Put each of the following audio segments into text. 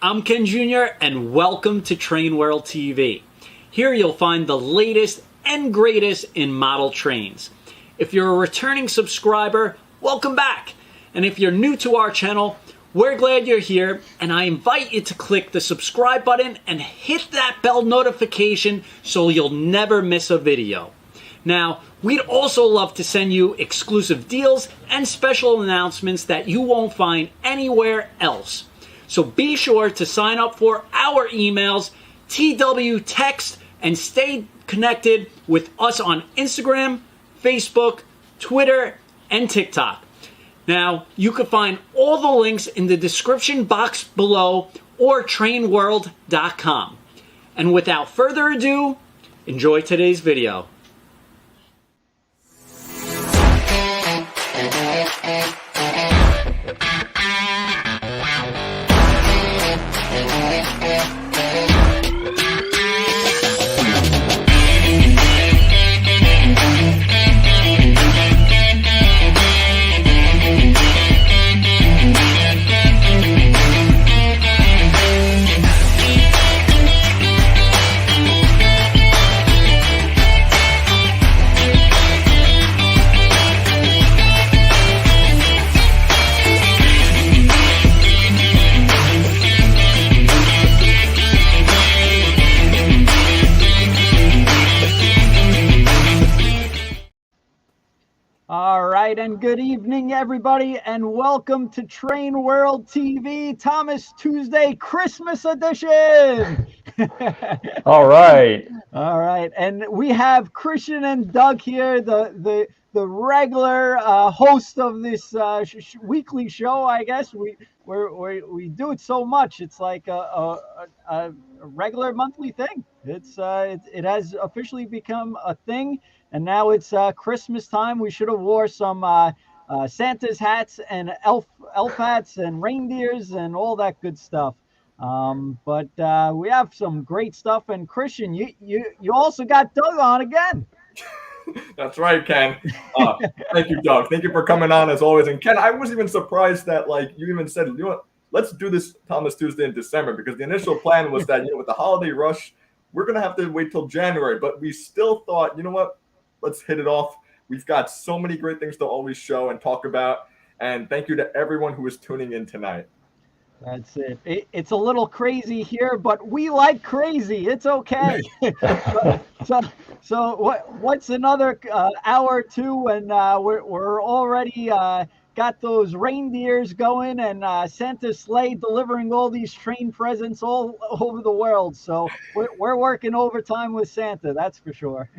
I'm Ken Jr. and welcome to Train World TV. Here you'll find the latest and greatest in model trains. If you're a returning subscriber, welcome back. And if you're new to our channel, we're glad you're here, and I invite you to click the subscribe button and hit that bell notification so you'll never miss a video. Now, we'd also love to send you exclusive deals and special announcements that you won't find anywhere else. So be sure to sign up for our emails, TW Text, and stay connected with us on Instagram, Facebook, Twitter, and TikTok. Now, you can find all the links in the description box below or trainworld.com. And without further ado, enjoy today's video. All right, and good evening, everybody, and welcome to Train World TV, Thomas Tuesday Christmas edition. All right. All right, and we have Christian and Doug here, the regular host of this weekly show. I guess we do it so much, it's like a regular monthly thing. It has officially become a thing. And now it's Christmas time. We should have wore some Santa's hats and elf hats and reindeers and all that good stuff. But we have some great stuff. And Christian, you also got Doug on again. That's right, Ken. Thank you, Doug. Thank you for coming on as always. And Ken, I was even surprised that you even said, you know what, let's do this Thomas Tuesday in December, because the initial plan was that, with the holiday rush, we're going to have to wait till January. But we still thought, you know what? Let's hit it off. We've got so many great things to always show and talk about. And thank you to everyone who is tuning in tonight. That's it. It's a little crazy here, but we like crazy. It's okay. so what's another hour or two, and we're already got those reindeers going and Santa's sleigh delivering all these train presents all over the world. So we're working overtime with Santa, that's for sure.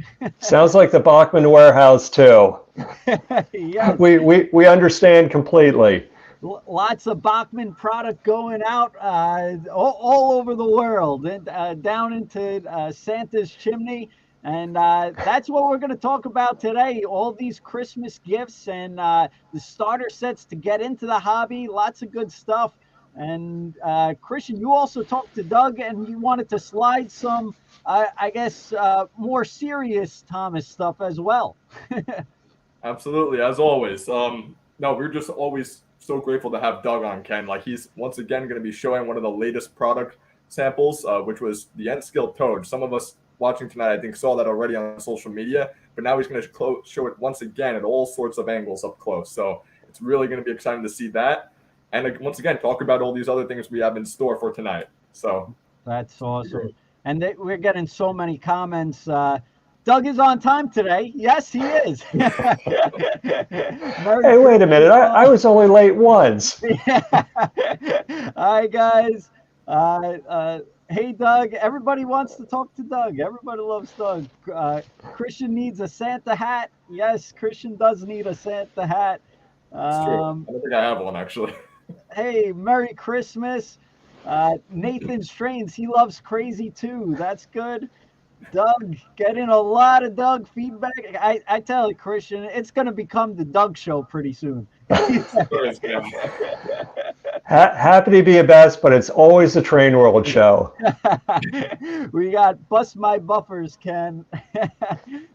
Sounds like the Bachmann warehouse too. Yes. We understand completely. Lots of Bachmann product going out all over the world, and down into Santa's chimney. And that's what we're going to talk about today. All these Christmas gifts and the starter sets to get into the hobby. Lots of good stuff. And Christian, you also talked to Doug, and you wanted to slide some, I guess, more serious Thomas stuff as well. Absolutely, as always. No, we're just always so grateful to have Doug on, Ken. He's once again going to be showing one of the latest product samples, which was the N-Scale Toad. Some of us watching tonight, I think, saw that already on social media, but now he's going to show it once again at all sorts of angles up close. So it's really going to be exciting to see that. And once again, talk about all these other things we have in store for tonight. So that's awesome. And we're getting so many comments. Doug is on time today. Yes, he is. Hey, wait a minute. I was only late once. Hi, guys. Hey, Doug. Everybody wants to talk to Doug. Everybody loves Doug. Christian needs a Santa hat. Yes, Christian does need a Santa hat. It's true. I don't think I have one, actually. Hey, Merry Christmas. Nathan Strains, he loves crazy too. That's good. Doug, getting a lot of Doug feedback. I tell you, Christian, it's going to become the Doug show pretty soon. Happy to be a best, but it's always the Train World show. We got Bust My Buffers, Ken.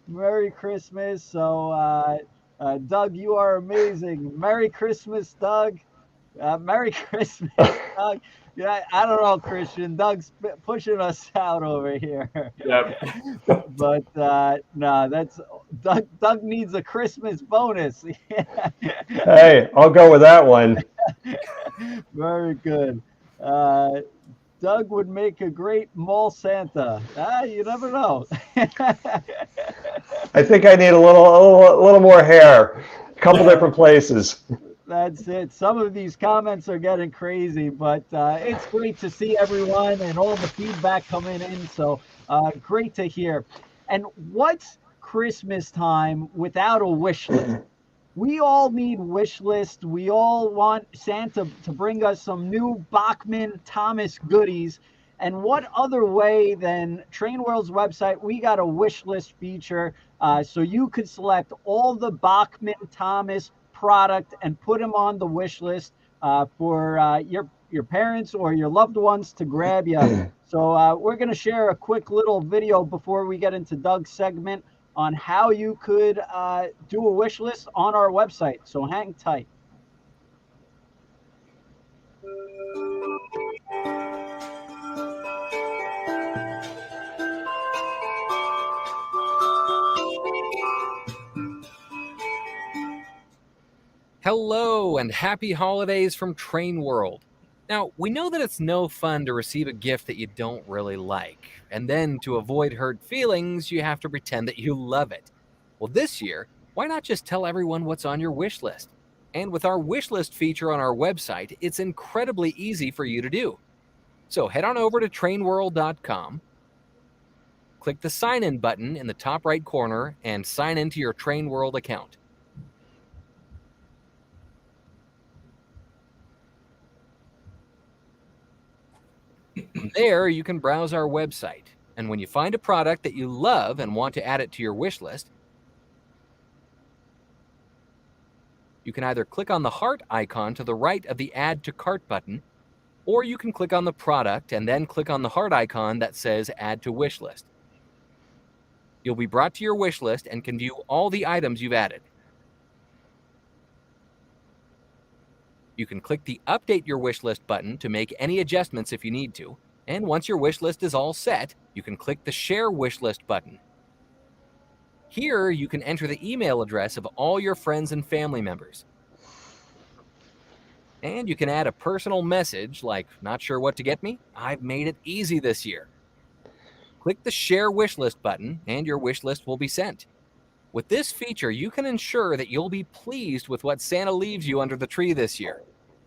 Merry Christmas. So, Doug, you are amazing. Merry Christmas, Doug. Merry Christmas, Doug. Yeah, I don't know, Christian. Doug's pushing us out over here. Yeah. But no, that's Doug. Doug needs a Christmas bonus. Hey, I'll go with that one. Very good. Uh, Doug would make a great mall Santa. You never know. I think I need a little more hair. A couple different places. That's it. Some of these comments are getting crazy, but it's great to see everyone and all the feedback coming in. So great to hear. And what's Christmas time without a wish list? We all need wish list. We all want Santa to bring us some new Bachmann Thomas goodies. And what other way than Train World's website? We got a wish list feature, so you could select all the Bachmann Thomas product and put them on the wish list for your parents or your loved ones to grab you. So we're going to share a quick little video before we get into Doug's segment on how you could do a wish list on our website. So hang tight. Hello and happy holidays from Train World. Now, we know that it's no fun to receive a gift that you don't really like, and then to avoid hurt feelings, you have to pretend that you love it. Well, this year, why not just tell everyone what's on your wish list? And with our wish list feature on our website, it's incredibly easy for you to do. So head on over to trainworld.com, click the sign in button in the top right corner, and sign into your Train World account. From there, you can browse our website, and when you find a product that you love and want to add it to your wish list, you can either click on the heart icon to the right of the Add to Cart button, or you can click on the product and then click on the heart icon that says Add to Wish List. You'll be brought to your wish list and can view all the items you've added. You can click the Update Your Wish List button to make any adjustments if you need to. And once your wish list is all set, you can click the Share Wish List button. Here, you can enter the email address of all your friends and family members. And you can add a personal message like, "Not sure what to get me? I've made it easy this year." Click the Share Wish List button and your wish list will be sent. With this feature, you can ensure that you'll be pleased with what Santa leaves you under the tree this year.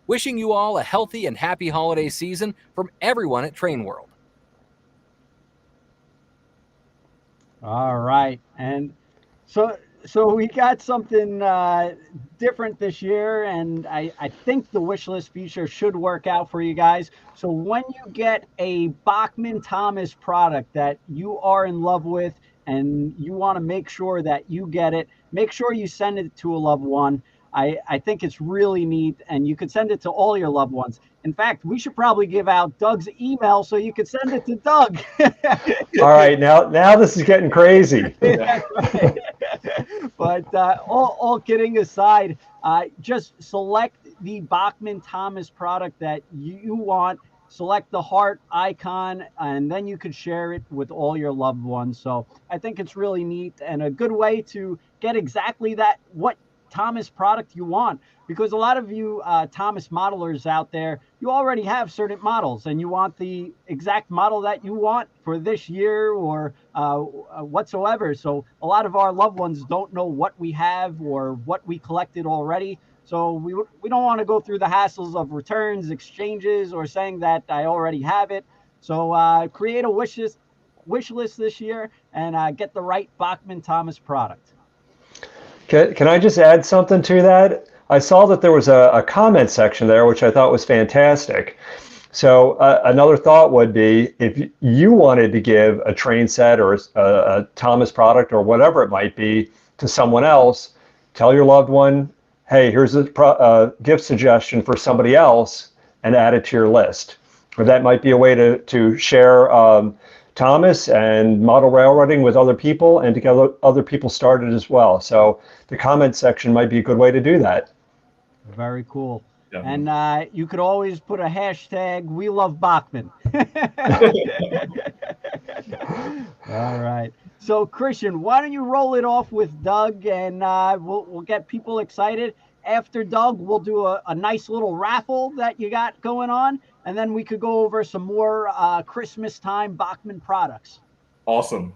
Wishing you all a healthy and happy holiday season from everyone at Train World. All right. And so we got something different this year, and I think the wish list feature should work out for you guys. So when you get a Bachmann Thomas product that you are in love with and you want to make sure that you get it, make sure you send it to a loved one. I think it's really neat, and you could send it to all your loved ones. In fact, we should probably give out Doug's email so you could send it to Doug. All right, now this is getting crazy. That's right. But all kidding aside, just select the Bachmann Thomas product that you want. Select the heart icon, and then you could share it with all your loved ones. So I think it's really neat and a good way to get exactly that, what Thomas product you want, because a lot of you Thomas modelers out there, you already have certain models and you want the exact model that you want for this year or whatsoever. So a lot of our loved ones don't know what we have or what we collected already. So we don't want to go through the hassles of returns, exchanges, or saying that I already have it. So create a wish list this year and get the right Bachmann Thomas product. Can I just add something to that? I saw that there was a comment section there, which I thought was fantastic. So another thought would be, if you wanted to give a train set or a Thomas product or whatever it might be to someone else, tell your loved one, hey, here's a gift suggestion for somebody else, and add it to your list. Or that might be a way to share Thomas and model railroading with other people and to get other people started as well. So the comment section might be a good way to do that. Very cool. Yeah. And you could always put a hashtag, we love Bachmann. All right. So, Christian, why don't you roll it off with Doug, and we'll get people excited. After Doug, we'll do a nice little raffle that you got going on, and then we could go over some more Christmas time Bachmann products. Awesome.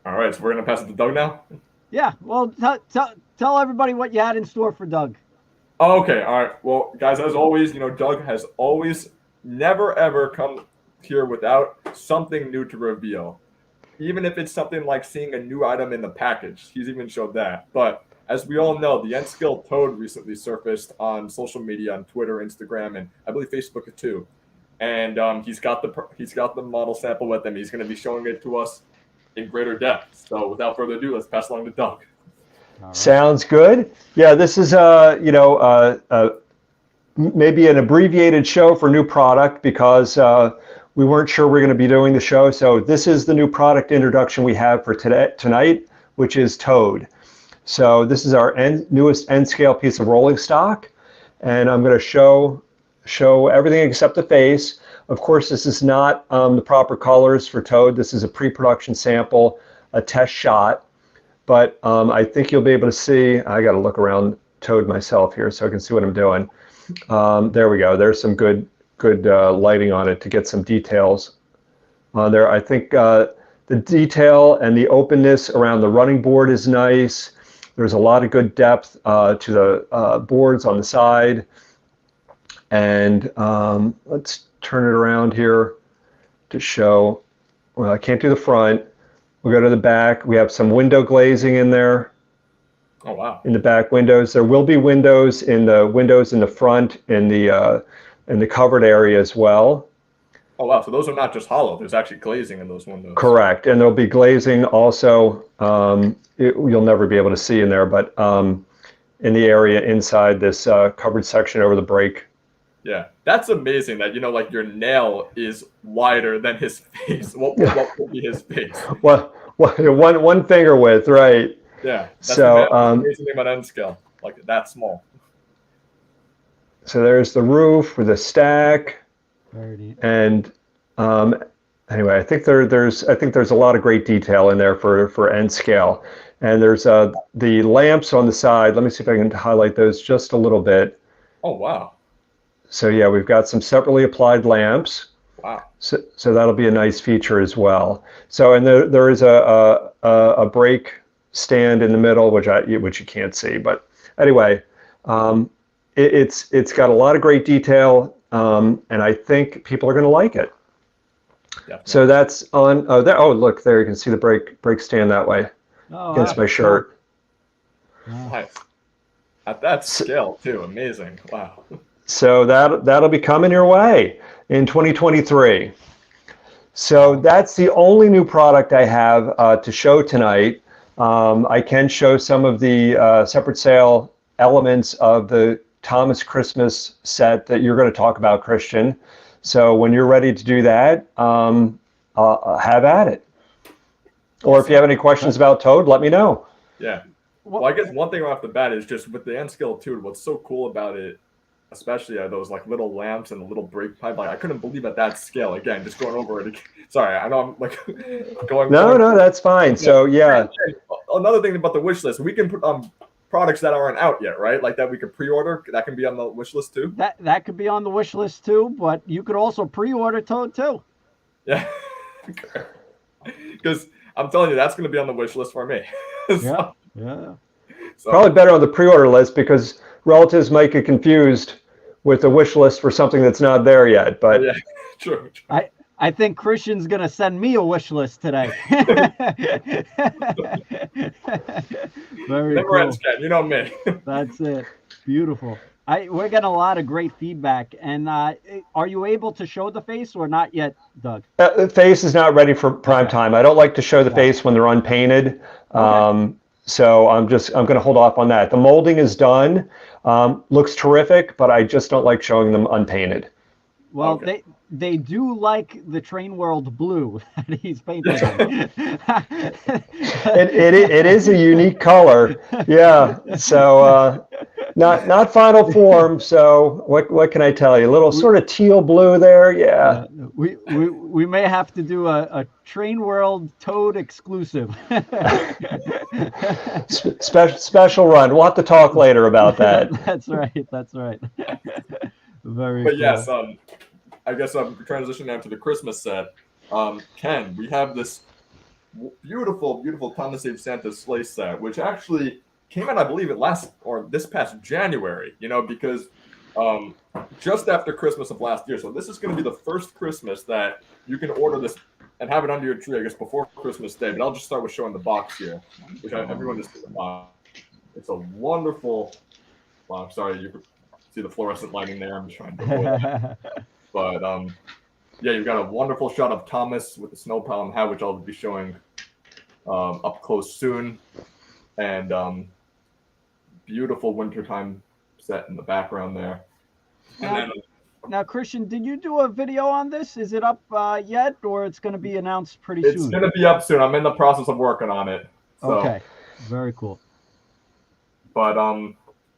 All right, so we're going to pass it to Doug now? Yeah, well, tell everybody what you had in store for Doug. Oh, okay, all right. Well, guys, as always, Doug has always never, ever come here without something new to reveal. Even if it's something like seeing a new item in the package. He's even showed that. But as we all know, the N-Scale Toad recently surfaced on social media, on Twitter, Instagram, and I believe Facebook too. And he's got the model sample with him. He's going to be showing it to us in greater depth. So without further ado, let's pass along to Doug. Right. Sounds good. Yeah, this is maybe an abbreviated show for new product because we weren't sure we're going to be doing the show. So this is the new product introduction we have for tonight, which is Toad. So this is our newest N-scale piece of rolling stock, and I'm going to show everything except the face. Of course, this is not the proper colors for Toad. This is a pre-production sample, a test shot. But I think you'll be able to see. I got to look around Toad myself here so I can see what I'm doing. There we go. There's some good lighting on it to get some details on there. I think the detail and the openness around the running board is nice. There's a lot of good depth to the boards on the side. And let's turn it around here to show. Well, I can't do the front. We'll go to the back. We have some window glazing in there. Oh, wow. In the back windows. There will be windows in the front, in the covered area as well. Oh, wow. So those are not just hollow. There's actually glazing in those windows. Correct. And there'll be glazing also. You'll never be able to see in there, but in the area inside this covered section over the brake. Yeah, that's amazing that, like your nail is wider than his face. What would be his face? Well, one finger width, right? Yeah. That's so the amazing thing about N-scale, like that small. So there's the roof with a stack. And anyway, I think there's a lot of great detail in there for N-scale. And there's the lamps on the side. Let me see if I can highlight those just a little bit. Oh, wow. So yeah, we've got some separately applied lamps. Wow. So that'll be a nice feature as well. So and there is a brake stand in the middle, which you can't see. But anyway, it's got a lot of great detail, and I think people are going to like it. Definitely. So that's on. Oh, look there. You can see the brake stand that way against my shirt. Nice. At that scale too, amazing. Wow. So that'll be coming your way in 2023. So that's the only new product I have to show tonight. I can show some of the separate sale elements of the Thomas Christmas set that you're going to talk about, Christian. So when you're ready to do that, have at it. Or if you have any questions about Toad, let me know. Yeah. Well, I guess one thing right off the bat is just with the N-scale Toad, what's so cool about it, especially those like little lamps and the little brake pipe. Like I couldn't believe at that scale. Again, just going over it again. Sorry, I know I'm like going. No, that's fine. Yeah. So yeah. Another thing about the wish list, we can put products that aren't out yet, right? Like that we could pre-order. That can be on the wish list too. That could be on the wish list too, but you could also pre-order Toad too. Yeah. Because I'm telling you, that's going to be on the wish list for me. So, yeah. So. Probably better on the pre-order list because relatives might get confused with the wish list for something that's not there yet. But yeah, true. I think Christian's gonna send me a wish list today. Very Never ends, Ken. You know me. That's it. Beautiful. We're getting a lot of great feedback. And are you able to show the face or not yet, Doug? The face is not ready for prime time. I don't like to show the face when they're unpainted. Okay. So I'm going to hold off on that. The molding is done. Looks terrific, but I just don't like showing them unpainted. Well, okay. They do like the Train World blue that he's painted. It is a unique color. Yeah. So not final form. So what can I tell you? A little sort of teal blue there. Yeah. We may have to do a Train World Toad exclusive. Special run. We'll have to talk later about that. That's right. That's right. Very But cool. yes, I guess I'm transitioning now to the Christmas set. Ken, we have this beautiful Thomas Age Santa sleigh set, which actually came out, I believe, this past January. Because just after Christmas of last year. So this is going to be the first Christmas that you can order this and have it under your tree, I guess, before Christmas Day. But I'll just start with showing the box here, which everyone just see the box. It's a wonderful. Well, I'm sorry, you can see the fluorescent lighting there. I'm trying to avoid that. But yeah, you've got a wonderful shot of Thomas with the snow plow and hat, which I'll be showing up close soon, and beautiful wintertime set in the background there. Now, Christian, did you do a video on this? Is it up yet, or it's going to be announced pretty soon? It's going to be up soon. I'm in the process of working on it. So. Okay, very cool. But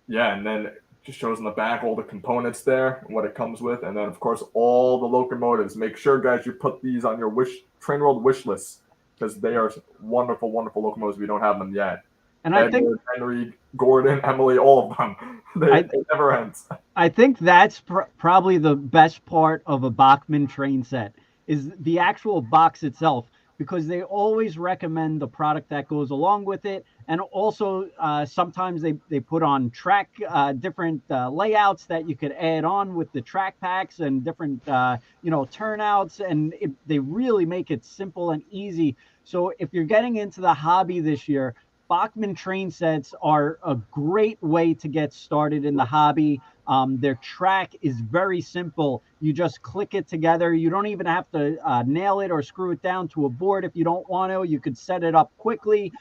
yeah, and then it just shows in the back all the components there and what it comes with, and then of course all the locomotives. Make sure, guys, you put these on your Train World wish list, because they are wonderful locomotives. We don't have them yet. And Edward, I think Henry, Gordon, Emily, all of them. It never ends. I think that's probably the best part of a Bachmann train set is the actual box itself, because they always recommend the product that goes along with it. And also sometimes they put on track, different layouts that you could add on with the track packs and different, turnouts. And they really make it simple and easy. So if you're getting into the hobby this year, Bachmann train sets are a great way to get started in the hobby. Their track is very simple. You just click it together. You don't even have to nail it or screw it down to a board if you don't want to. You could set it up quickly.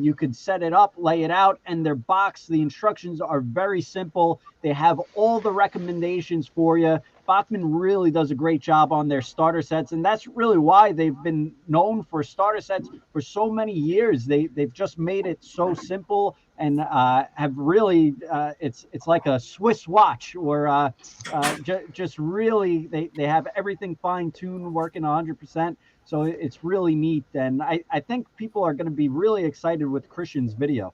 You could set it up, lay it out, and their box, the instructions are very simple. They have all the recommendations for you. Bachmann really does a great job on their starter sets, and that's really why they've been known for starter sets for so many years. They've just made it so simple and have really it's like a Swiss watch, or just really they have everything fine-tuned, working 100%. So it's really neat, and I think people are going to be really excited with Christian's video.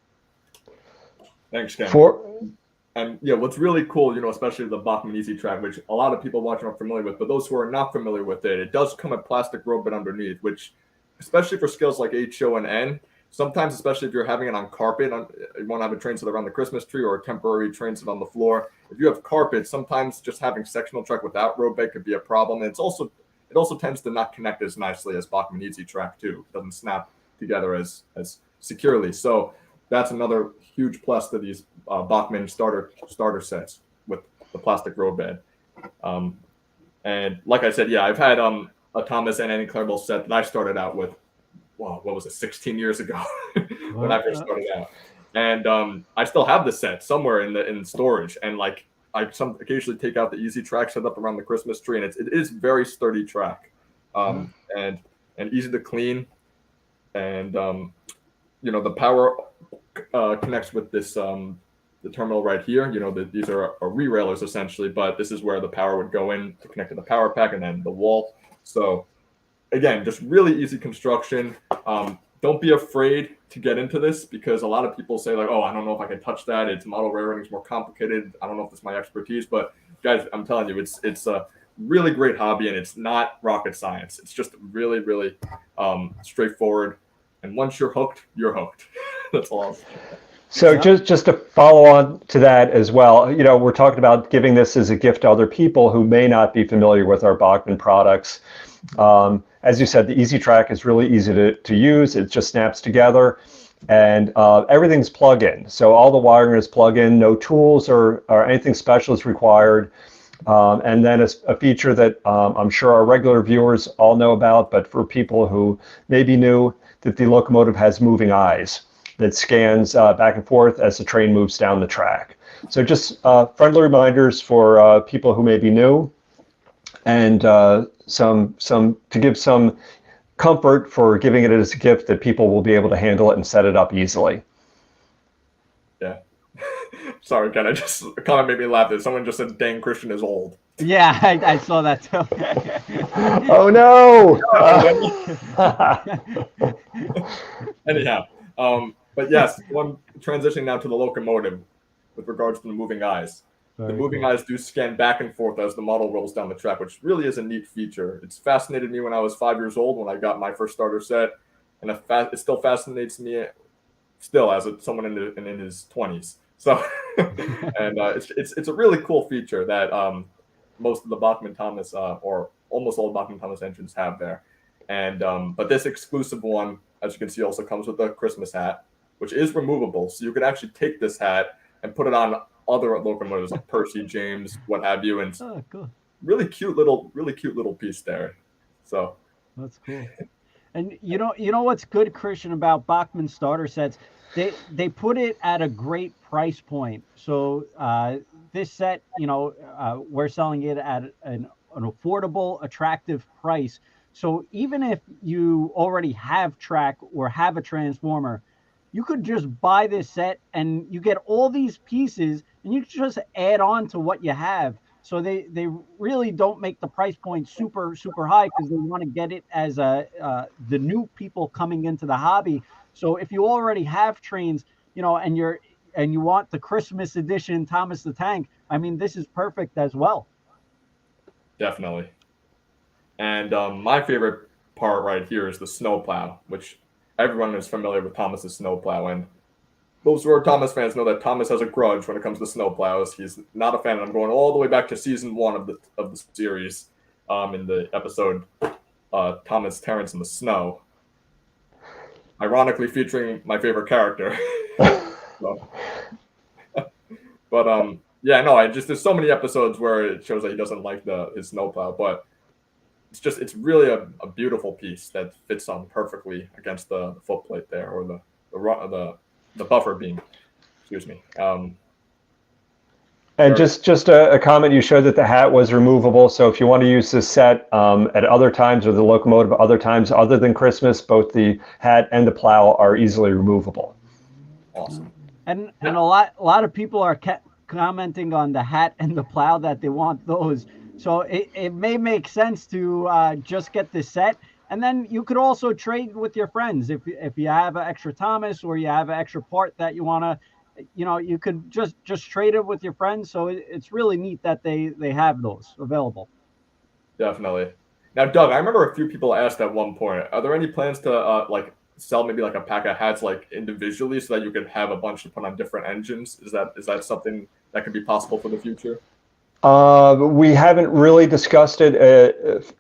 Thanks, Ken. And yeah, what's really cool, especially the Bachmann Easy Track, which a lot of people watching are familiar with, but those who are not familiar with it, it does come with plastic rope bed underneath, which, especially for scales like H, O, and N, sometimes, especially if you're having it on carpet, you want to have a train set around the Christmas tree or a temporary train set on the floor. If you have carpet, sometimes just having sectional track without rope bed could be a problem. And it also tends to not connect as nicely as Bachmann Easy Track too. It doesn't snap together as securely. So that's another huge plus to these Bachmann starter sets with the plastic rope bed. And like I said, yeah, I've had a Thomas and Annie Clarabelle set that I started out with. Wow, what was it, 16 years ago when I first started out. And I still have the set somewhere in storage. And like I occasionally take out the Easy Track set up around the Christmas tree, and it is very sturdy track, and easy to clean. And the power connects with this the terminal right here. These are re-railers essentially, but this is where the power would go in to connect to the power pack and then the wall. So again, just really easy construction. Don't be afraid to get into this, because a lot of people say like, oh, I don't know if I can touch that. It's model railroading, it's more complicated. I don't know if it's my expertise, but guys, I'm telling you, it's a really great hobby, and it's not rocket science. It's just really, really straightforward. And once you're hooked, you're hooked. That's all I'll say. So just to follow on to that as well, we're talking about giving this as a gift to other people who may not be familiar with our Bachmann products. As you said, the Easy Track is really easy to use. It just snaps together, and everything's plug-in. So all the wiring is plug-in, no tools or anything special is required. And then a feature that I'm sure our regular viewers all know about, but for people who may be new, that the Locomotive has moving eyes that scans back and forth as the train moves down the track. So just friendly reminders for people who may be new, and to give some comfort for giving it as a gift that people will be able to handle it and set it up easily. Yeah. Sorry, Ken. A comment made me laugh. That someone just said, "Dang, Christian is old." Yeah, I saw that too. Oh no! Anyhow, but yes, one transitioning now to the Locomotive with regards to the moving eyes. The moving eyes do scan back and forth as the model rolls down the track, which really is a neat feature. It's fascinated me when I was 5 years old when I got my first starter set, and it still fascinates me still as someone in his 20s. So, and it's a really cool feature that most of the Bachmann Thomas or almost all Bachmann Thomas engines have there. And but this exclusive one, as you can see, also comes with a Christmas hat, which is removable. So you can actually take this hat and put it on other locomotives like Percy, James, what have you, and cool. really cute little piece there. So that's cool. And you know what's good, Christian, about Bachmann starter sets? They put it at a great price point. So this set, we're selling it at an affordable, attractive price. So even if you already have track or have a transformer, you could just buy this set and you get all these pieces and you just add on to what you have. So they really don't make the price point super, super high because they want to get it as the new people coming into the hobby. So if you already have trains, and you want the Christmas edition Thomas the Tank, I mean, this is perfect as well. Definitely. And my favorite part right here is the snowplow, which everyone is familiar with Thomas's snowplow. And those who are Thomas fans know that Thomas has a grudge when it comes to snowplows. He's not a fan. I'm going all the way back to season 1 of the series, in the episode Thomas, Terrence, and the Snow. Ironically featuring my favorite character. So. But yeah, no, there's so many episodes where it shows that he doesn't like his snowplow, but it's really a beautiful piece that fits on perfectly against the footplate there, or the buffer beam. Excuse me. And just a comment, you showed that the hat was removable. So if you want to use this set at other times, or the locomotive other times other than Christmas, both the hat and the plow are easily removable. Awesome. And a lot of people are commenting on the hat and the plow that they want those. So it may make sense to just get this set. And then you could also trade with your friends. If you have an extra Thomas or you have an extra part that you want to, you could just trade it with your friends. So it's really neat that they have those available. Definitely. Now, Doug, I remember a few people asked at one point, are there any plans to sell maybe like a pack of hats like individually so that you could have a bunch to put on different engines? Is that something that could be possible for the future? We haven't really discussed it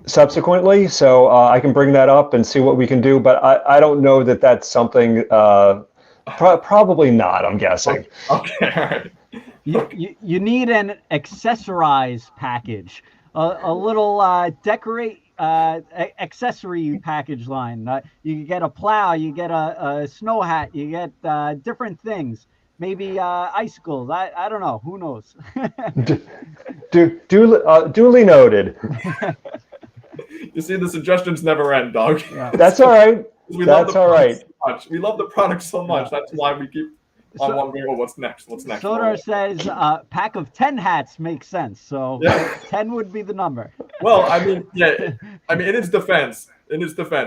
subsequently, so I can bring that up and see what we can do. But I don't know that that's something. Probably not. I'm guessing. Okay. All right. You need an accessorize package, a little accessory package line. You get a plow, you get a snow hat, you get different things. Maybe icicles. I don't know. Who knows? Duly noted. You see, the suggestions never end, Doug. Yeah. That's all right. That's all right. So much. We love the product so much. That's why we keep on wondering, what's next? What's next? Sonar says pack of 10 hats makes sense. So 10 would be the number. Well, I mean, in its defense,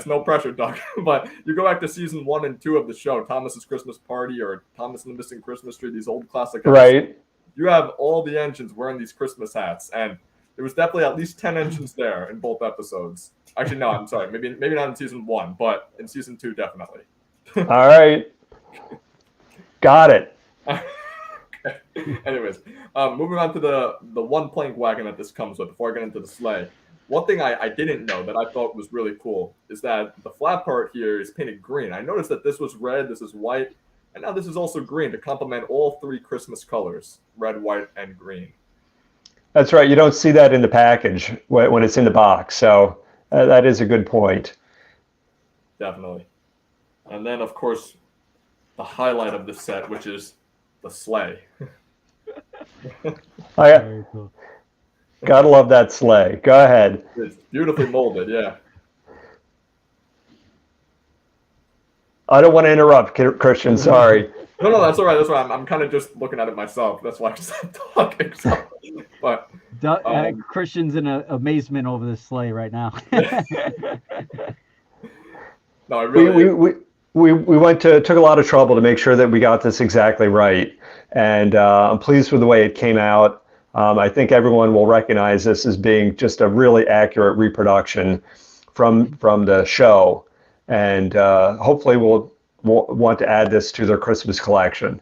no pressure, Doug. But you go back to season 1 and 2 of the show, Thomas's Christmas Party or Thomas and the Missing Christmas Tree, these old classic episodes. Right. You have all the engines wearing these Christmas hats, and there was definitely at least 10 engines there in both episodes. Actually, no, I'm sorry. Maybe not in season 1, but in season 2, definitely. All right. Got it. Okay. Anyways, moving on to the one plank wagon that this comes with before I get into the sleigh. One thing I didn't know that I thought was really cool is that the flat part here is painted green. I noticed that this was red, this is white, and now this is also green to complement all 3 Christmas colors, red, white, and green. That's right. You don't see that in the package when it's in the box. So that is a good point. Definitely. And then, of course, the highlight of the set, which is the sleigh. Very cool. Gotta love that sleigh. Go ahead. It's beautifully molded, yeah. I don't want to interrupt, Christian. Sorry. No, that's all right. That's why I'm kind of just looking at it myself. That's why I'm just talking. So, but Christian's in amazement over this sleigh right now. no, I really. We took a lot of trouble to make sure that we got this exactly right, and I'm pleased with the way it came out. I think everyone will recognize this as being just a really accurate reproduction from the show, and hopefully we'll want to add this to their Christmas collection.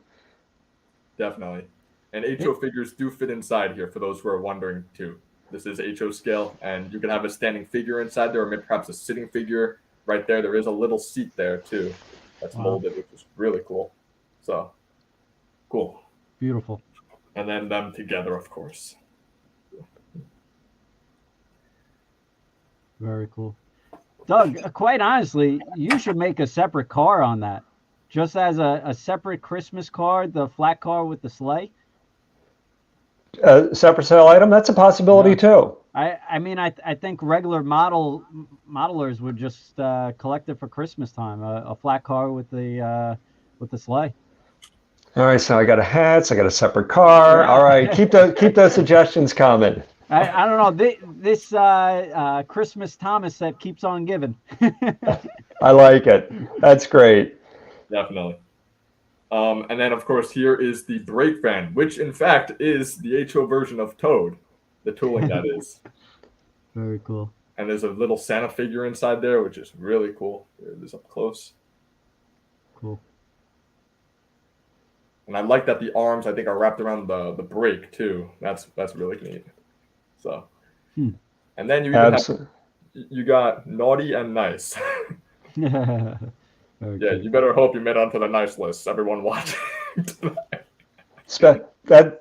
Definitely. And HO figures do fit inside here for those who are wondering too. This is HO scale, and you can have a standing figure inside there, or maybe perhaps a sitting figure right there. There is a little seat there too that's molded, which is really cool. So cool. Beautiful. And then them together, of course. Very cool. Doug, quite honestly, you should make a separate car on that. Just as a separate Christmas card, the flat car with the sleigh. Separate sale item, that's a possibility too. I mean, I think regular modelers would just collect it for Christmas time. A flat car with the sleigh. All right, so I got a hat, so I got a separate car. All right, keep those suggestions coming. I don't know. This Christmas Thomas set keeps on giving. I like it. That's great. Definitely. And then, of course, here is the brake fan, which, in fact, is the HO version of Toad, the tooling that is. Very cool. And there's a little Santa figure inside there, which is really cool. Here it is up close. Cool. And I like that the arms, I think, are wrapped around the brake, too. That's really neat. So, and then you even you got naughty and nice. Yeah, you better hope you made it onto the nice list. Everyone watching tonight.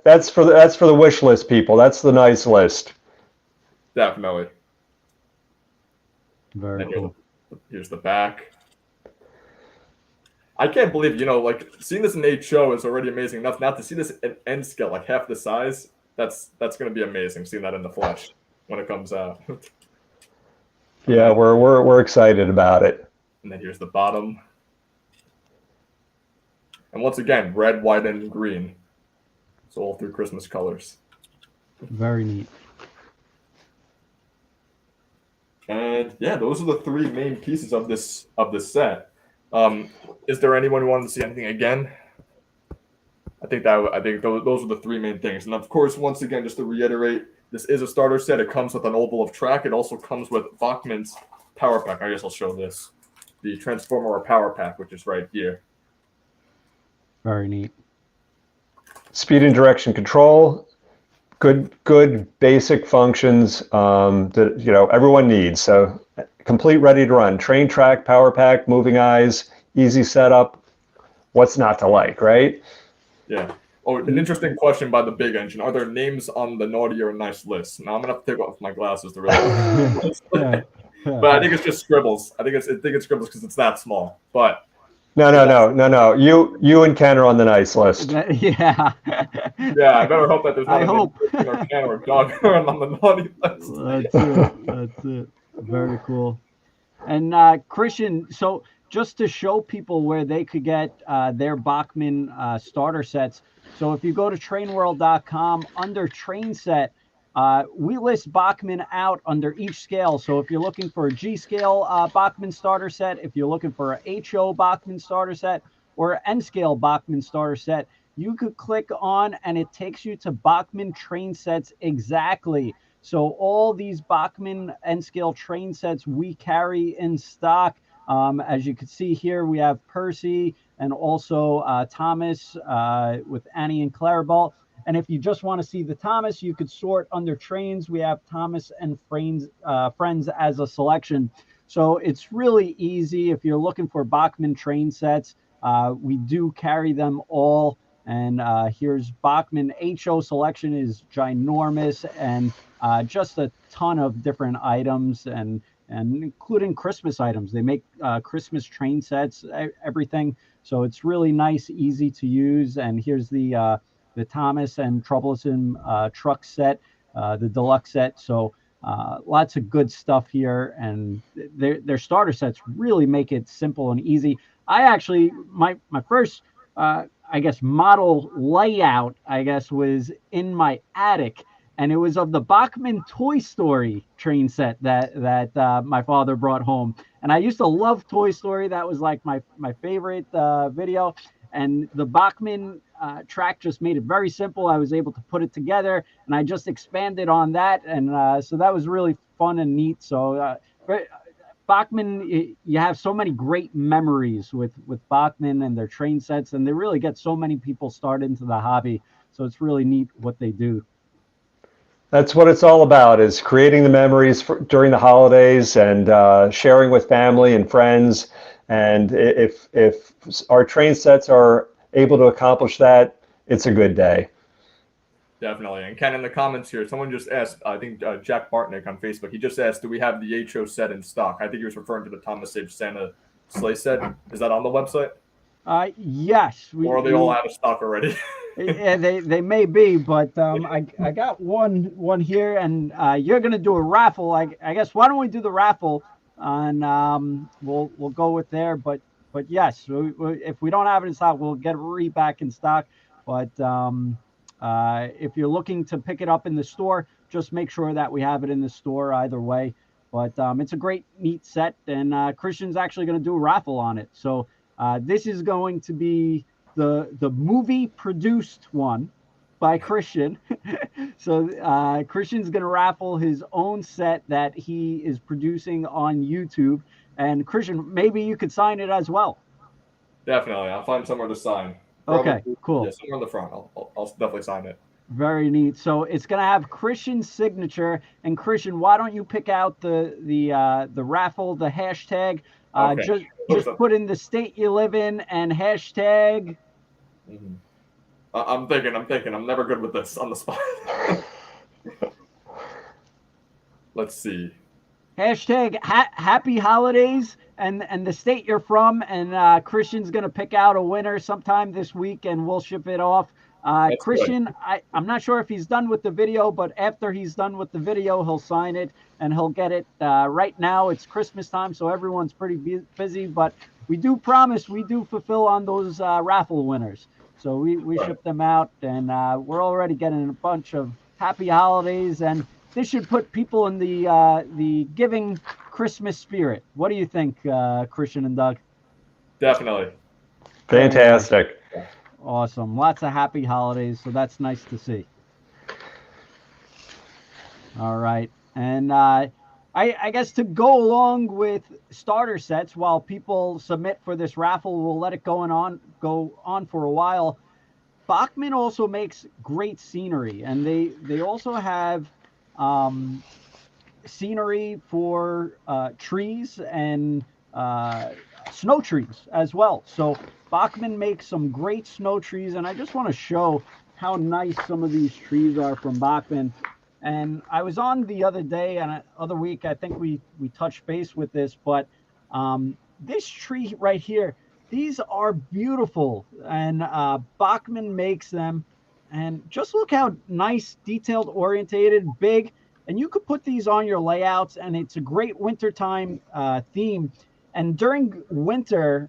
That's for the wish list people. That's the nice list. Definitely. Very cool. Here's the back. I can't believe, like seeing this in HO is already amazing enough. Not to see this at N scale, like half the size. That's going to be amazing. Seeing that in the flesh when it comes out. Yeah, we're excited about it. And then here's the bottom. And once again, red, white, and green. So all through Christmas colors. Very neat. And yeah, those are the three main pieces of this set. Is there anyone who wanted to see anything again? I think those are the three main things. And of course, once again, just to reiterate, this is a starter set. It comes with an oval of track. It also comes with Bachmann's power pack. I guess I'll show this. The Transformer power pack, which is right here. Very neat. Speed and direction control. Good basic functions that everyone needs. So complete, ready to run. Train track, power pack, moving eyes, easy setup. What's not to like, right? Yeah. Oh, an interesting question by the Big Engine. Are there names on the naughty or nice list? Now I'm gonna have to take off my glasses to really. But I think it's just scribbles. I think it's scribbles because it's that small. But no. You and Ken are on the nice list. Yeah. Yeah, I better hope that there's not or Ken or Doug on the naughty list. That's it. Very cool. And Christian, so just to show people where they could get their Bachmann starter sets. So if you go to trainworld.com under train set, we list Bachmann out under each scale. So if you're looking for a G scale Bachmann starter set, if you're looking for a HO Bachmann starter set or an N scale Bachmann starter set, you could click on and it takes you to Bachmann train sets exactly. So all these Bachmann N scale train sets we carry in stock. As you can see here, we have Percy and also Thomas with Annie and Clarabelle. And if you just want to see the Thomas, you could sort under trains. We have Thomas and Friends as a selection. So it's really easy. If you're looking for Bachmann train sets, we do carry them all. And here's Bachmann HO selection is ginormous and just a ton of different items and including Christmas items. They make Christmas train sets, everything. So it's really nice, easy to use. And here's the Thomas and Troublesome truck set, the deluxe set. So lots of good stuff here. And their starter sets really make it simple and easy. I actually, my first I guess, model layout, I guess, was in my attic, and it was of the Bachmann Toy Story train set that my father brought home. And I used to love Toy Story. That was like my favorite video. And the Bachmann track just made it very simple. I was able to put it together, and I just expanded on that, and so that was really fun and neat. So. Bachmann, you have so many great memories with Bachmann and their train sets, and they really get so many people started into the hobby. So it's really neat what they do. That's what it's all about, is creating the memories during the holidays and sharing with family and friends. And if our train sets are able to accomplish that, it's a good day. Definitely. And Ken, in the comments here, someone just asked, I think Jack Bartnick on Facebook, he just asked, do we have the HO set in stock? I think he was referring to the Thomas Sage Santa sleigh set. Is that on the website? Yes. Or are they all out of stock already? Yeah, they may be, but I got one here, and you're going to do a raffle. I guess, why don't we do the raffle, and we'll go with there. But yes, if we don't have it in stock, we'll get it back in stock. But if you're looking to pick it up in the store, just make sure that we have it in the store either way. But it's a great, neat set, and Christian's actually going to do a raffle on it. So this is going to be the movie produced one by Christian. So Christian's going to raffle his own set that he is producing on YouTube. And Christian, maybe you could sign it as well. Definitely. I'll find somewhere to sign. Okay, cool. Yeah, somewhere on the front. I'll definitely sign it. Very neat. So it's going to have Christian's signature. And Christian, why don't you pick out the raffle, the hashtag? Okay. Just put in the state you live in and hashtag. Mm-hmm. I'm thinking. I'm never good with this on the spot. Let's see. Hashtag happy holidays and the state you're from. And Christian's going to pick out a winner sometime this week, and we'll ship it off. Christian, I'm not sure if he's done with the video, but after he's done with the video, he'll sign it and he'll get it. Right now, it's Christmas time, so everyone's pretty busy, but we do promise we do fulfill on those raffle winners. So we ship them out, and we're already getting a bunch of happy holidays, and this should put people in the giving Christmas spirit. What do you think, Christian and Doug? Definitely. Fantastic. Awesome. Lots of happy holidays, so that's nice to see. All right. And I guess to go along with starter sets, while people submit for this raffle, we'll let it go on for a while. Bachmann also makes great scenery, and they also have scenery for trees and snow trees as well. So Bachmann makes some great snow trees, and I just want to show how nice some of these trees are from Bachmann. And I was on the other day and other week, I think we touched base with this, but this tree right here, these are beautiful, and Bachmann makes them. And just look how nice, detailed, orientated, big, and you could put these on your layouts, and it's a great wintertime theme. And during winter,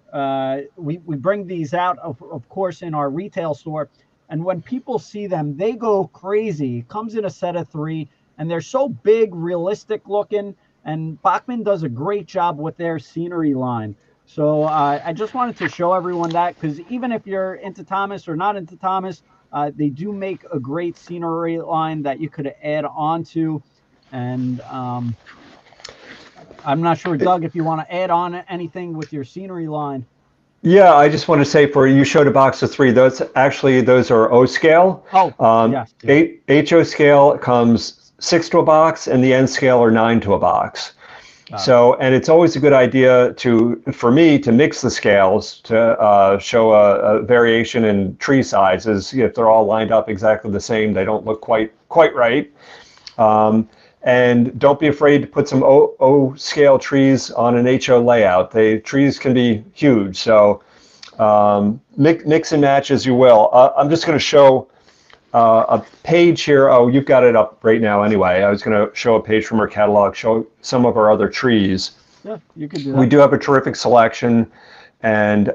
we bring these out, of course, in our retail store. And when people see them, they go crazy. It comes in a set of 3, and they're so big, realistic looking. And Bachmann does a great job with their scenery line. So I just wanted to show everyone that, because even if you're into Thomas or not into Thomas, they do make a great scenery line that you could add on to. And I'm not sure, Doug, if you want to add on anything with your scenery line. Yeah, I just want to say, you showed a box of 3. Those are O scale. Oh, yes. HO scale comes 6 to a box, and the N scale are 9 to a box. So, and it's always a good idea for me to mix the scales to show a variation in tree sizes. If they're all lined up exactly the same, they don't look quite right. And don't be afraid to put some O scale trees on an HO layout. Trees can be huge, so mix and match as you will. I'm just going to show a page here. Oh, you've got it up right now anyway. I was going to show a page from our catalog, show some of our other trees. Yeah, you can do that. We do have a terrific selection, and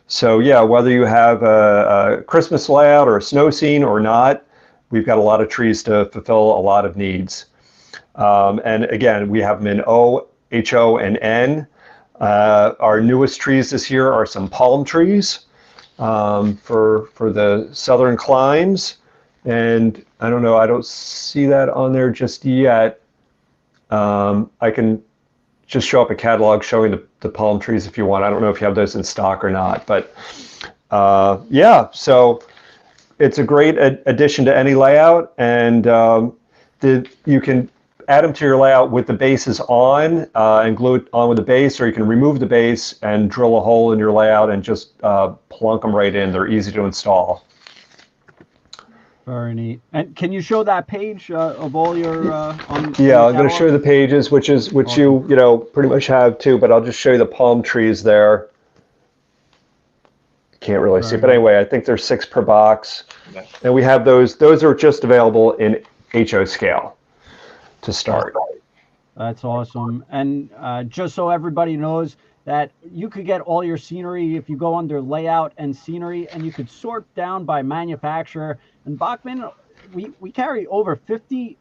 So yeah, whether you have a Christmas layout or a snow scene or not, we've got a lot of trees to fulfill a lot of needs. And again, we have them in O, HO, and N. Our newest trees this year are some palm trees for the southern climes. And I don't know, I don't see that on there just yet. I can just show up a catalog showing the palm trees if you want. I don't know if you have those in stock or not, but yeah, so it's a great addition to any layout, and you can add them to your layout with the bases on and glue it on with the base, or you can remove the base and drill a hole in your layout and just plunk them right in. They're easy to install. Very neat. And can you show that page of all your? Yeah, I'm going to show you the pages, which awesome. you pretty much have too. But I'll just show you the palm trees there. Can't really see, but anyway, I think there's 6 per box, and we have those. Those are just available in HO scale to start. That's awesome. And just so everybody knows that you could get all your scenery if you go under layout and scenery, and you could sort down by manufacturer. And Bachmann, we carry over 50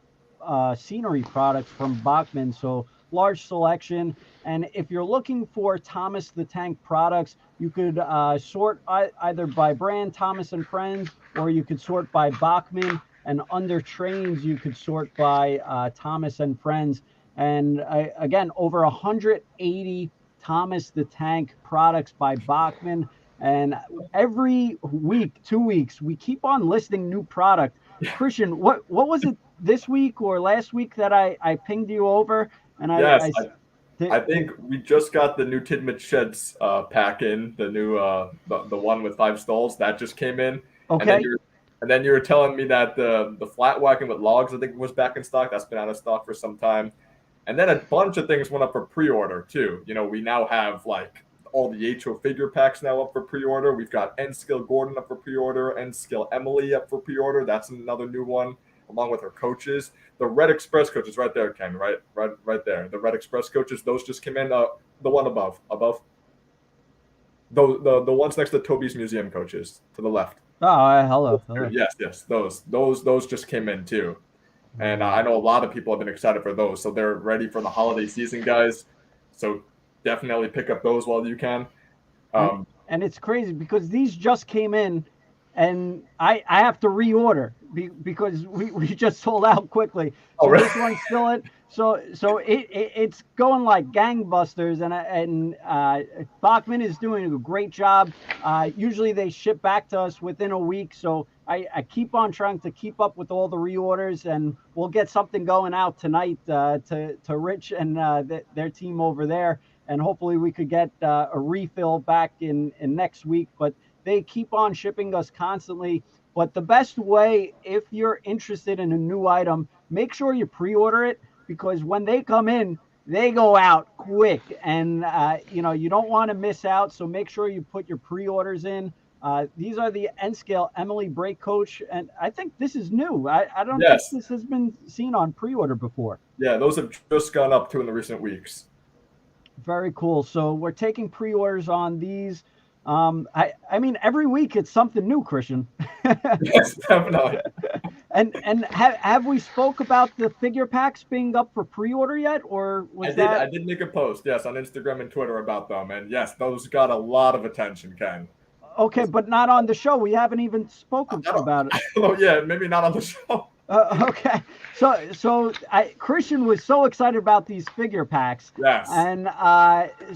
scenery products from Bachmann, so large selection. And if you're looking for Thomas the Tank products, you could sort either by brand, Thomas and Friends, or you could sort by Bachmann. And under trains, you could sort by Thomas and Friends. And again, over 180 Thomas the Tank products by Bachmann. And every week, 2 weeks, we keep on listing new product. Christian, what was it this week or last week that I pinged you over? And I think we just got the new Tidmouth Sheds pack in, the new the one with 5 stalls that just came in. Okay. And then you were telling me that the flat wagon with logs, I think, was back in stock. That's been out of stock for some time. And then a bunch of things went up for pre-order too. We now have like all the HO figure packs now up for pre-order. We've got N-Skill Gordon up for pre-order, N-Skill Emily up for pre-order. That's another new one, along with her coaches. The Red Express coaches right there, Ken, right there. The Red Express coaches, those just came in. The one above. The ones next to Toby's Museum coaches to the left. Oh, hello. Yes. Those just came in too. And I know a lot of people have been excited for those. So they're ready for the holiday season, guys. So definitely pick up those while you can. And it's crazy because these just came in and I have to reorder because we just sold out quickly. So really? This one's still in. So it's going like gangbusters, and Bachmann is doing a great job. Usually they ship back to us within a week, so I keep on trying to keep up with all the reorders, and we'll get something going out tonight to Rich and their team over there, and hopefully we could get a refill back in next week. But they keep on shipping us constantly. But the best way, if you're interested in a new item, make sure you pre-order it, because when they come in, they go out quick, and you don't want to miss out. So make sure you put your pre-orders in. These are the N-Scale Emily Brake Coach, and I think this is new. I don't think this has been seen on pre-order before. Yeah, those have just gone up too in the recent weeks. Very cool. So we're taking pre-orders on these. I mean, every week it's something new, Christian. Yes, definitely. And have we spoke about the figure packs being up for pre-order yet, or I did make a post, yes, on Instagram and Twitter about them, and yes, those got a lot of attention, Ken. Okay, but not on the show. We haven't even spoken about it. Oh yeah, maybe not on the show. Okay, so Christian was so excited about these figure packs. Yes. And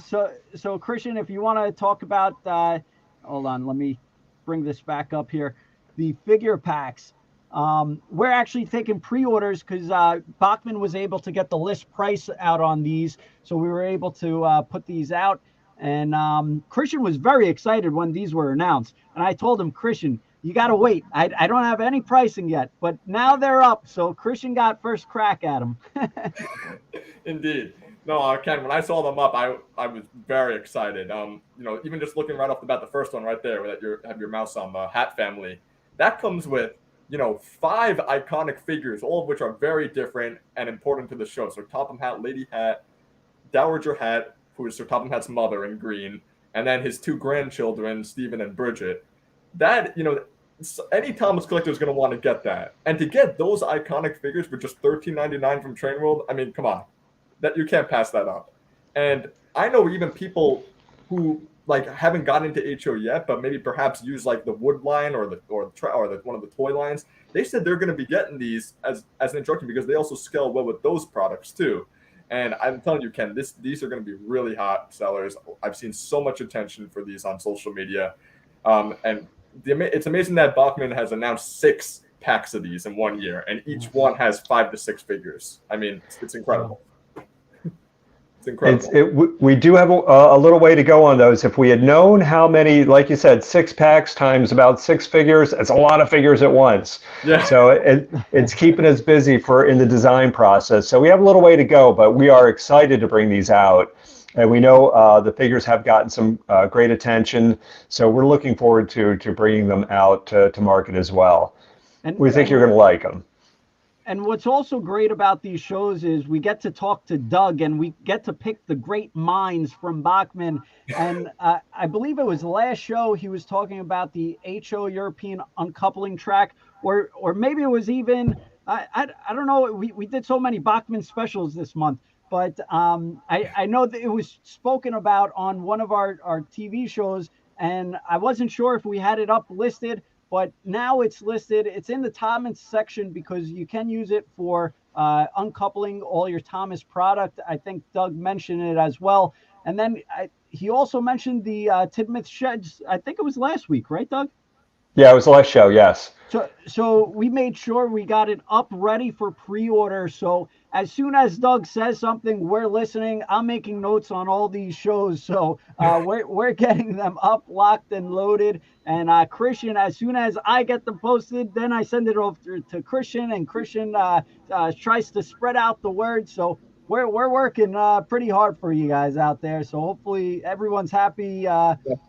so Christian, if you want to talk about, hold on, let me bring this back up here. The figure packs. We're actually taking pre-orders because Bachmann was able to get the list price out on these, so we were able to put these out. And Christian was very excited when these were announced. And I told him, Christian, you got to wait. I don't have any pricing yet, but now they're up. So Christian got first crack at them. Indeed. No, Ken, when I saw them up, I was very excited. Even just looking right off the bat, the first one right there that you have your mouse on, the hat family, that comes with 5 iconic figures, all of which are very different and important to the show. So Topham Hat, Lady Hat, Dowager Hat, who is Sir Topham Hat's mother in green, and then his two grandchildren, Stephen and Bridget. That, any Thomas collector is going to want to get that. And to get those iconic figures for just $13.99 from Train World, I mean, come on. That you can't pass that up. And I know even people who like haven't gotten into HO yet, but maybe perhaps use like the wood line or one of the toy lines. They said they're going to be getting these as an introduction because they also scale well with those products too. And I'm telling you, Ken, these are going to be really hot sellers. I've seen so much attention for these on social media, and it's amazing that Bachmann has announced 6 packs of these in 1 year, and each one has 5 to 6 figures. I mean, it's incredible. It's incredible. We do have a little way to go on those. If we had known how many, like you said, 6 packs times about 6 figures, it's a lot of figures at once. Yeah. So it's keeping us busy in the design process. So we have a little way to go, but we are excited to bring these out. And we know the figures have gotten some great attention. So we're looking forward to bringing them out to market as well. And we think you're going to like them. And what's also great about these shows is we get to talk to Doug and we get to pick the great minds from Bachmann. And I believe it was last show he was talking about the HO European uncoupling track, or maybe it was even, I don't know, we did so many Bachmann specials this month, but I know that it was spoken about on one of our TV shows, and I wasn't sure if we had it up listed. But now it's listed. It's in the Thomas section because you can use it for uncoupling all your Thomas product. I think Doug mentioned it as well. And then he also mentioned the Tidmouth Sheds. I think it was last week, right, Doug? Yeah, it was the last show, yes. So we made sure we got it up ready for pre-order. So as soon as Doug says something, we're listening. I'm making notes on all these shows. So we're getting them up, locked, and loaded. And Christian, as soon as I get them posted, then I send it over to Christian, and Christian tries to spread out the word. So we're working pretty hard for you guys out there. So hopefully everyone's happy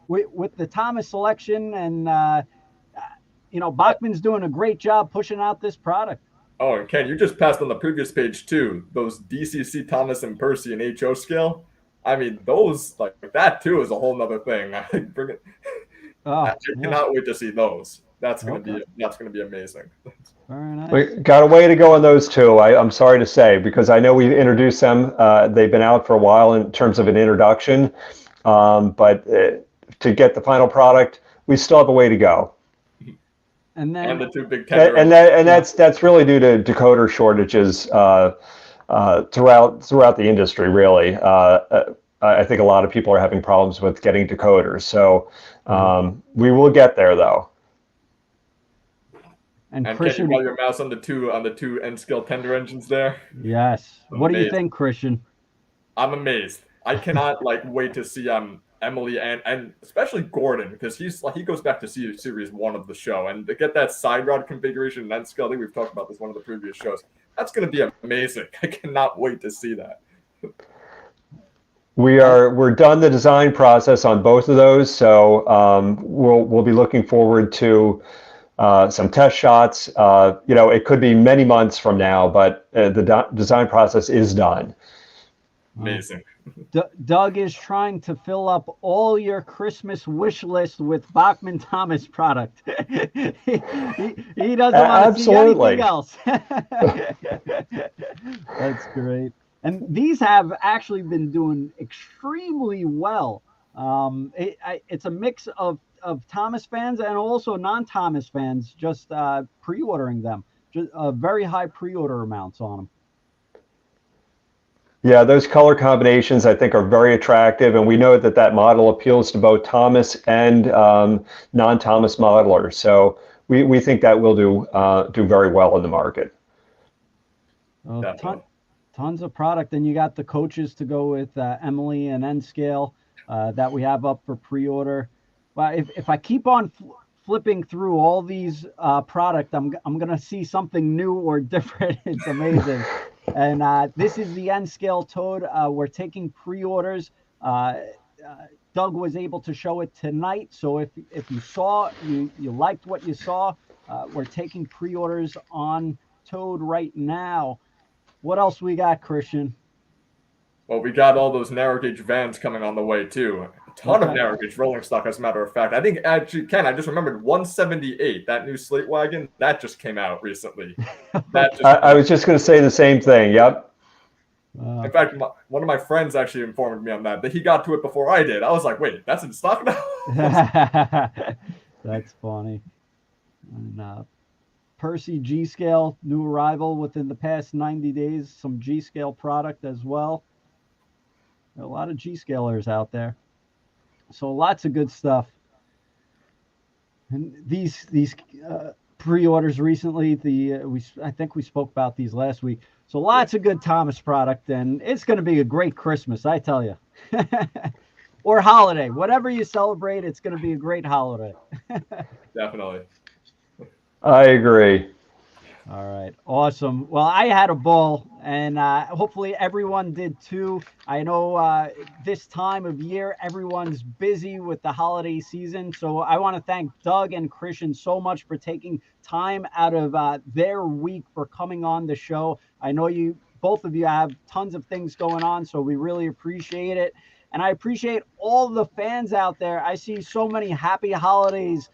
with the Thomas selection, and Bachmann's doing a great job pushing out this product. Oh, and Ken, you just passed on the previous page too. Those DCC Thomas and Percy and HO scale. I mean, those like that too is a whole nother thing. Bring it. I cannot wait to see those. That's gonna be amazing. Very nice. We got a way to go on those too. I'm sorry to say, because I know we've introduced them. They've been out for a while in terms of an introduction, but to get the final product, we still have a way to go. And the 2 big tender. And that's really due to decoder shortages throughout the industry. Really, I think a lot of people are having problems with getting decoders. So we will get there, though. And Christian, can you roll your mouse on the two N scale tender engines there? Yes. What do you think, Christian? I'm amazed. I cannot wait to see Emily and especially Gordon, because he goes back to series 1 of the show, and to get that side rod configuration and N scale. I think we've talked about this one of the previous shows. That's going to be amazing. I cannot wait to see that. We're done the design process on both of those, so we'll be looking forward to some test shots. It could be many months from now, but the design process is done. Amazing. Doug is trying to fill up all your Christmas wish list with Bachmann Thomas product. he doesn't want to see anything else. That's great. And these have actually been doing extremely well. It's a mix of Thomas fans and also non-Thomas fans just pre-ordering them. Just very high pre-order amounts on them. Yeah, those color combinations I think are very attractive, and we know that model appeals to both Thomas and non-Thomas modelers. So we think that will do very well in the market. Tons of product, and you got the coaches to go with Emily and N scale that we have up for pre-order. But if I keep on flipping through all these product, I'm gonna see something new or different. It's amazing. And this is the N scale Toad. We're taking pre-orders. Doug was able to show it tonight, so if you saw, you liked what you saw, we're taking pre-orders on Toad right now. What else we got, Christian? Well, we got all those narrow gauge vans coming on the way too. A ton of narrow gauge rolling stock, as a matter of fact. I think actually, Ken, I just remembered 178, that new slate wagon, that just came out recently. I was just going to say the same thing. Yep. In fact, one of my friends actually informed me on that he got to it before I did. I was like, wait, that's in stock now? That's funny. And Percy G-Scale, new arrival within the past 90 days, some G-Scale product as well. There are a lot of G-Scalers out there. So lots of good stuff. And these pre-orders recently, I think we spoke about these last week. So lots of good Thomas product, and it's going to be a great Christmas, I tell you. Or holiday. Whatever you celebrate, it's going to be a great holiday. Definitely. I agree. All right. Awesome. Well, I had a ball, and hopefully everyone did too. I know this time of year, everyone's busy with the holiday season. So I want to thank Doug and Christian so much for taking time out of their week for coming on the show. I know both of you have tons of things going on, so we really appreciate it. And I appreciate all the fans out there. I see so many happy holidays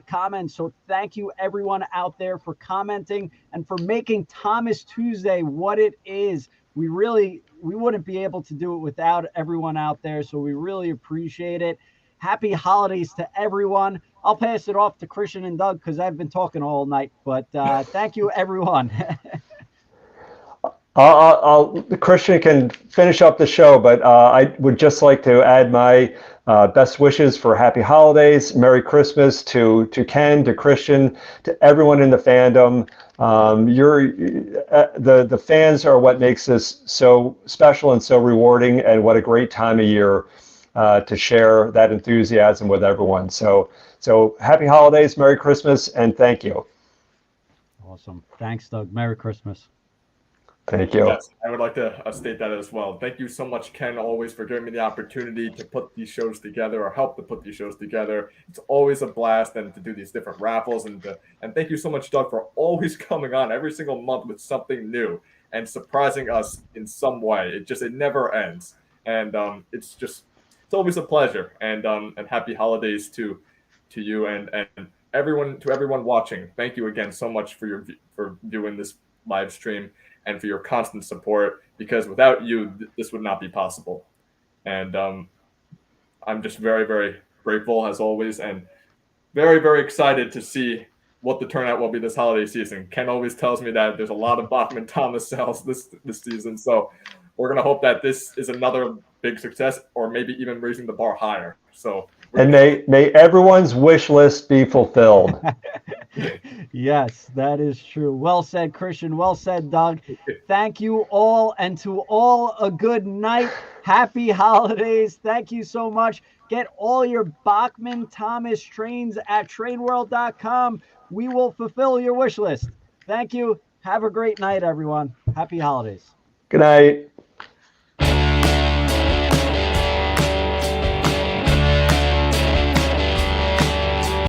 comments. So thank you everyone out there for commenting and for making Thomas Tuesday what it is. We wouldn't be able to do it without everyone out there. So we really appreciate it. Happy holidays to everyone. I'll pass it off to Christian and Doug because I've been talking all night, but thank you everyone. Christian can finish up the show, but I would just like to add my best wishes for happy holidays, Merry Christmas to Ken, to Christian, to everyone in the fandom. The fans are what makes this so special and so rewarding, and what a great time of year to share that enthusiasm with everyone. So happy holidays, Merry Christmas, and thank you. Awesome. Thanks, Doug. Merry Christmas. Thank you. Yes, I would like to state that as well. Thank you so much, Ken, always for giving me the opportunity to put these shows together or help to put these shows together. It's always a blast, and to do these different raffles. And thank you so much, Doug, for always coming on every single month with something new and surprising us in some way. It never ends. And it's always a pleasure. And happy holidays to you and everyone watching. Thank you again so much for doing this live stream and for your constant support, because without you, this would not be possible. And I'm just very, very grateful as always, and very, very excited to see what the turnout will be this holiday season. Ken always tells me that there's a lot of Bachmann Thomas sales this season, so we're going to hope that this is another big success, or maybe even raising the bar higher. So, and may everyone's wish list be fulfilled. Yes, that is true. Well said, Christian. Well said, Doug. Thank you all, and to all a good night. Happy holidays. Thank you so much. Get all your Bachmann Thomas trains at trainworld.com. We will fulfill your wish list. Thank you. Have a great night, everyone. Happy holidays. Good night.